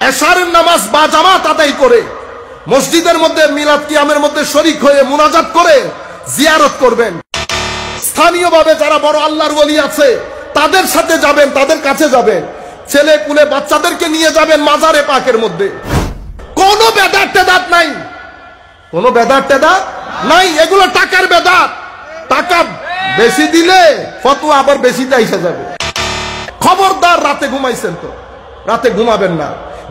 এশারের নামাজ বা জামাত আদায় করে মসজিদের মধ্যে মিলাদ কিয়ামের মধ্যে শরীক হয়ে মুনাজাত করে জিয়ারত করবেন। স্থানীয়ভাবে যারা বড় আল্লাহর ওলি আছে তাদের সাথে যাবেন, তাদের কাছে যাবেন। ছেলে কুলে বাচ্চাদেরকে নিয়ে যাবেন মাজারে পাকের মধ্যে। কোনো বেদাত টেদাত নাই, কোনো বেদাত টেদাত নাই। এগুলো টাকার বেদাত। টাকা বেশি দিলে ফতোয়া আবার বেশি চাইসা যাবে। খবরদার, রাতে ঘুমাইছেন তো রাতে ঘুমাবেন না।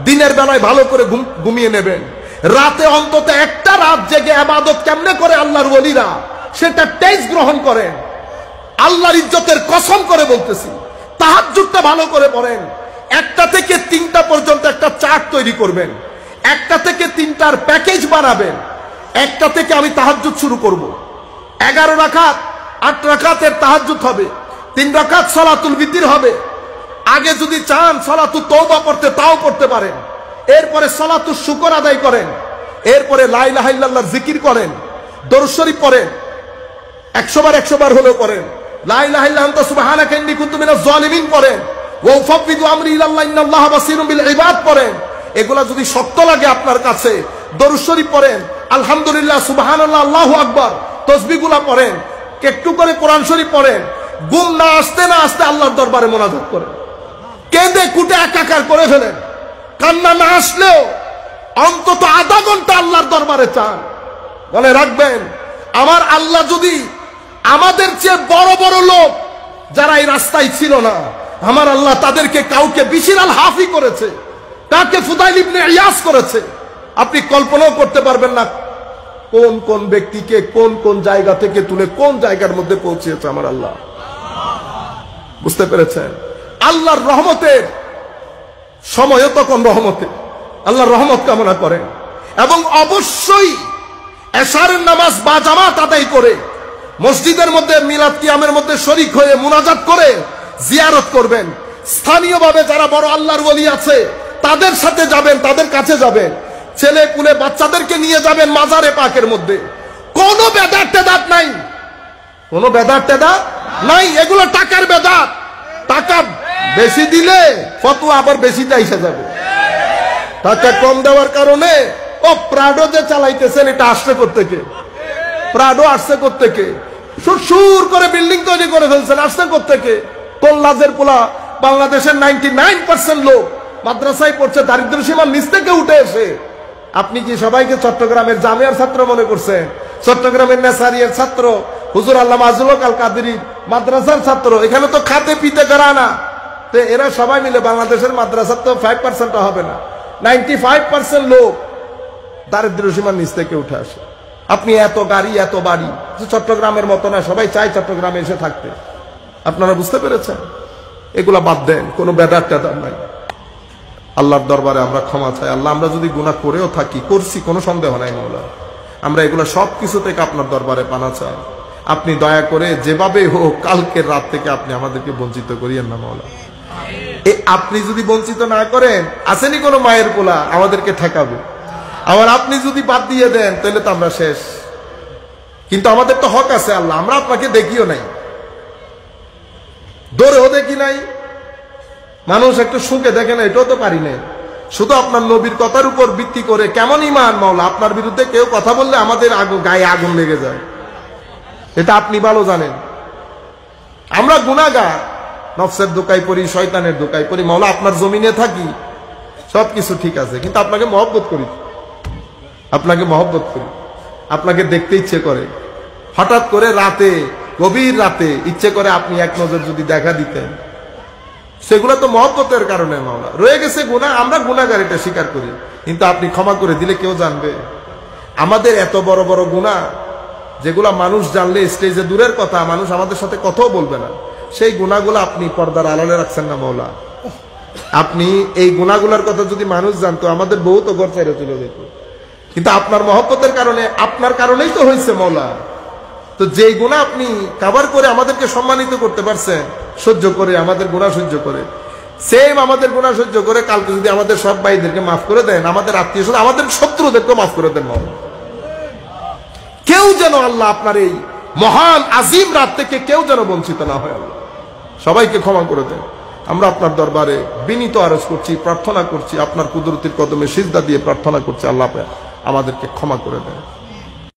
দিনের বেলায় ভালো করে ঘুমিয়ে নেবেন। রাতে অন্তত একটা রাত জেগে ইবাদত কেমনে করে আল্লাহর ওলিরা সেটা টেস্ট গ্রহণ করেন। আল্লাহর ইজ্জতের কসম করে বলতেছি, তাহাজ্জুদটা ভালো করে পড়েন। 1টা থেকে 3টা পর্যন্ত একটা চার্ট তৈরি করবেন। 1টা থেকে 3টার প্যাকেজ বানাবেন। 1টা থেকে আমি তাহাজ্জুদ শুরু করব। 11 রাকাত 8 রাকাতের তাহাজ্জুদ হবে। 3 রাকাত সালাতুল বিতির হবে। আগে যদি চান সালাতুত তওবা পড়তে তাও পড়তে পারেন। এরপরে সালাতুল শুকর আদায় করেন। এরপরে লা ইলাহা ইল্লাল্লাহ জিকির করেন, দরুদ শরীফ পড়েন। 100 বার 100 বার হলেও পড়েন। লা ইলাহা ইল্লা আনতা সুবহানাকা ইন্নী কুনতু মিনাজ জালিমিন পড়েন। ওয়া উফাওয়িদু আমরি ইলাল্লাহ ইন্নাল্লাহা বাসীরুম বিল ইবাদ পড়েন। এগুলা যদি শক্ত লাগে আপনার কাছে, দরুদ শরীফ পড়েন, আলহামদুলিল্লাহ, সুবহানাল্লাহ, আল্লাহু আকবার, তাসবিহগুলা পড়েন, একটু করে কোরআন শরীফ পড়েন। ঘুম না আসতে না আসতে আল্লাহর দরবারে মুনাজাত করেন। কেঁদে কুটে একাকার করে ফেলেন। কান্না না আসলেও অন্তত আধা ঘন্টা আল্লাহর দরবারে চান। বলে রাখবেন, আমার আল্লাহ যদি আমাদের চেয়ে বড় বড় লোক যারা এই রাস্তায় ছিল না, আমার আল্লাহ তাদেরকে কাউকে বিশির আল হাফি করেছে, কাকে ফুদাইল ইবনে ইয়াস করেছে। আপনি কল্পনাও করতে পারবেন না কোন কোন ব্যক্তিকে কোন কোন জায়গা থেকে তুলে কোন জায়গার মধ্যে পৌঁছেছে আমার আল্লাহ। বুঝতে পেরেছেন? আল্লাহর রহমতের সময়ও তখন রহমতে, আল্লাহর রহমত কামনা করেন। এবং অবশ্যই এশারের নামাজ বা জামাত আদায় করে মসজিদের মধ্যে মিলাদ কিয়ামের মধ্যে শরীক হয়ে মুনাজাত করে জিয়ারত করবেন। স্থানীয়ভাবে যারা বড় আল্লাহর ওলি আছে তাদের সাথে যাবেন, তাদের কাছে যাবেন। ছেলে কুলে বাচ্চাদেরকে নিয়ে যাবেন মাজারে পাকের মধ্যে। কোনো বেদাত টেদাত নাই, কোনো বেদাত টেদাত নাই। এগুলো টাকার বেদাত। টাকা বেশি দিলে ফতোয়া আবার বেশি চাইসা যাবে। টাকা কম দেওয়ার কারণে ও প্রাডো যে চালাইতেছেন এটা আসছে কোত্থেকে? প্রাডো আসছে কোত্থেকে? সুর করে বিল্ডিং তৈরি করে ফেলছেন, আসছে কোত্থেকে? তোল্লাজের পোলা বাংলাদেশের 99% লোক মাদ্রাসায় পড়ছে, দারিদ্র সীমার নিচ থেকে উঠে এসে। আপনি কি সবাইকে চট্টগ্রামের জামিয়ার ছাত্র মনে করছেন? চট্টগ্রামের নেসারিয়ার ছাত্র, হুজুর আল্লামা আজুল আল কাদেরী মাদ্রাসার ছাত্র। এখানে তো খাতে পিতে করা না। তো এরা সবাই মিলে বাংলাদেশের মাদ্রাসার তো 5% হবে না, 95% লোক দারিদ্র সীমার নিচ থেকে উঠে আসে। আপনি এত গাড়ি এত বাড়ি, চট্টগ্রামের মতো না, সবাই চায় চট্টগ্রামে এসে থাকতে। আপনারা বুঝতে পেরেছেন? এগুলা বাদ দেন, কোনো বেদাত টেদাত নাই। আল্লাহর দরবারে আমরা ক্ষমা চাই। আল্লাহ, আমরা যদি গুনাহ করেও থাকি, করছি, কোনো সন্দেহ নাই মাওলা, আমরা এগুলো সব কিছু থেকে আপনার দরবারে পানা চাই। আপনি দয়া করে যেভাবে হোক কালকের রাত থেকে আপনি আমাদেরকে বঞ্চিত করিয়েন না মাওলা। আপনি যদি বঞ্চিত না করেন, আসেনি কোনো মায়ের পোলা আমাদেরকে ঠেকাবে। আবার আপনি যদি বাদ দিয়ে দেন তাহলে তো আমরা শেষ। কিন্তু আমাদের তো হক আছে আল্লাহ, আমরা আপনাকে দেখিও নাই, দৌড়েও দেখি নাই, মানুষ একটু সুখে দেখে না, এটাও তো পারি না। শুধু আপনার নবীর কথার উপর ভিত্তি করে কেমন ইমান মাওলা, আপনার বিরুদ্ধে কেউ কথা বললে আমাদের গায়ে আগুন লেগে যায়, এটা আপনি ভালো জানেন। আমরা গুনাহগার, নফসের দোকায় পড়ি, শয়তানের দোকায় পড়ি। মাওলা, আপনার জমিনে থাকি, সবকিছু ঠিক আছে, কিন্তু আপনাকে মহব্বত করি, আপনাকে মহব্বত করি, আপনাকে দেখতে ইচ্ছে করে। হঠাৎ করে রাতে, গভীর রাতে ইচ্ছে করে আপনি এক নজর যদি দেখা দিতেন, সেগুলো তো মহব্বতের কারণে মাওলা। রয়ে গেছে গুনাহ, আমরা গুনাহগার, এটা স্বীকার করি, কিন্তু আপনি ক্ষমা করে দিলে কেউ জানবে? আমাদের এত বড় বড় গুনাহ যেগুলা মানুষ জানলে স্টেজে দূরের কথা, মানুষ আমাদের সাথে কথাও বলবে না, সেই গুনাহগুলো আপনি পর্দার আড়ালে রাখছেন না মাওলা। আপনি এই গুনাহগুলোর কথা যদি মানুষ জানতো, আমাদের বউ তো ঘর ছেড়ে চলে যেত। কিন্তু আপনার মহব্বতের কারণে, আপনার কারণেই তো হয়েছে মাওলা। তো যেই গুনাহ আপনি কভার করে আমাদেরকে সম্মানিত করতে পারছেন, সহ্য করে, আমাদের গুনাহ সহ্য করে, সেম আমাদের গুনাহ সহ্য করে কালকে যদি আমাদের সব ভাইদেরকে মাফ করে দেন, আমাদের আত্মীয় স্বজন, আমাদের শত্রুদেরকে মাফ করে দেন মাওলা। কেউ যেন আল্লাহ আপনার এই মহান আজিম রাত থেকে কেউ যেন বঞ্চিত না হয়। আল্লাহ সবাইকে ক্ষমা করে দেন। আমরা আপনার দরবারে বিনীত আরজ করছি, প্রার্থনা করছি, আপনার কুদরতির কদমে সিজদা দিয়ে প্রার্থনা করছি, আল্লাহ আমাদেরকে ক্ষমা করে দেন।